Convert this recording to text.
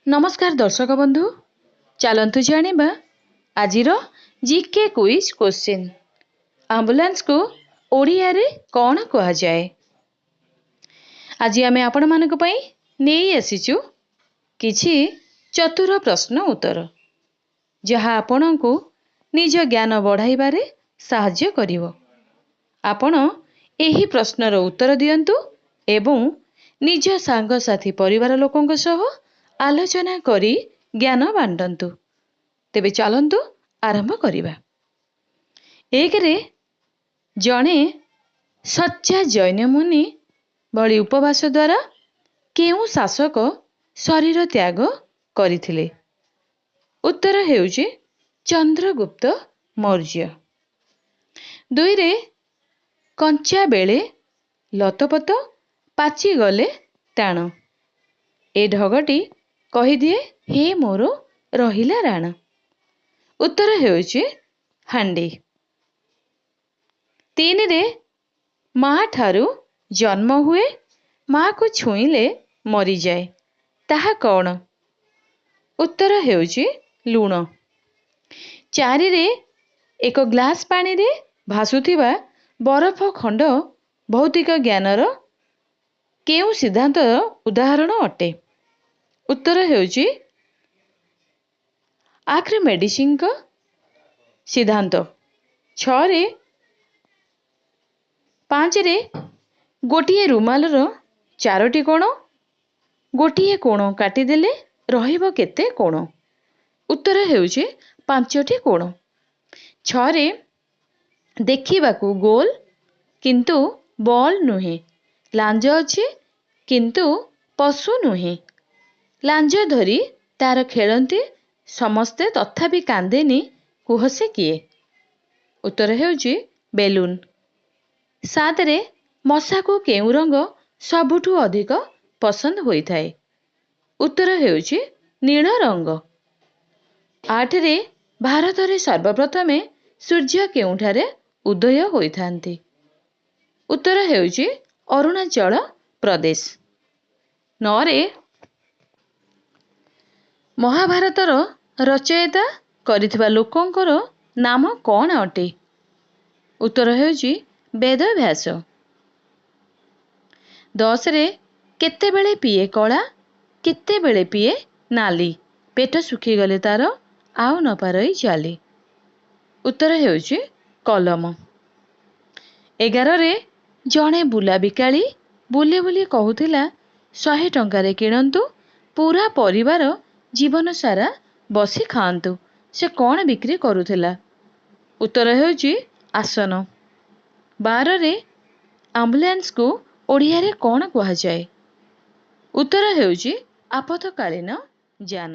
नमस्कार दर्शक बंधु चलतु जानिबा आजिर जीके क्विज क्वेश्चन एम्बुलेंस को ओडिया रे कौन कहा जाए। आज आमे आपण मानक पई नेई आसीचु किछि चतुर प्रश्न उत्तर जहा आपणको निज ज्ञान बढ़ाइबारे साहाय्य करिवो। आपण एही प्रश्नर उत्तर दियंतु एवं निज सांग साथी परिवार लोकंक सह आलोचना करी ज्ञान बांटंतु। तेबे चलंतु आरंभ करिबा। एक रे जणे सच्चा जैन मुनि भली उपवास द्वारा केउ शासक शरीर त्याग करिथिले? उत्तर हेउची चंद्रगुप्त मौर्य। दुई रे कंचा बेले लतपत पाची गले टाण ए ढगटी कही दिए हे मोरो रहिला राण। उत्तर हेउची हांडी। तीन रे माँ ठारू जन्म हुए माँ को छुईले मरी जाए ताहा कौन? उत्तर हेउची लूण। चारि रे एक ग्लास पानी रे भासुथिबा बरफ खंड भौतिक ज्ञानर केउ सिद्धांत उदाहरण अटे? उत्तर हेउची आर्किमेडिस का सिद्धांत। छरे पांच रे गोटिए रुमाल चारोटी कोण गोटिए कोण काटिदेले रहिबो केते कोण? उत्तर हेउची पांचटी कोण। छरे देखिबाकू गोल किंतु बॉल नुहे लांज अछि किंतु पशु नुहे लांज धरी तार खेलंती समस्ते तथापि कांदेनी कुहसे किए? उत्तर हेउची बेलून। सात रे मशा को केउ रंग सबुठु अधिक पसंद होई थाए? उत्तर हेउची नील रंग। आठ रे भारत रे सर्वप्रथमे सूर्य केउठारे उदय होई थांती? उत्तर हेउची अरुणाचल प्रदेश। नौ रे महाभारतर रचयिता करिथिबा लोकंकर नाम कौन अटे? उत्तर हेउची वेदव्यास। 10 रे केतेबेले पिए कला केतेबेले पिए नाली पेट सुखी गले तार आउ न पारई चाली? उत्तर हेउची कलम। 11 रे जणे बुला बिकाली बुली बुली कहूथिला 100 टंकारे किणंतु पूरा परिवार जीवन सारा बसी खांतु से कौन बिक्री करुथिला? उत्तर हेउची आसन। 12 रे एम्बुलेंस को ओडिया रे कौन कहा जाए? उत्तर हेउची आपतकालीन जान।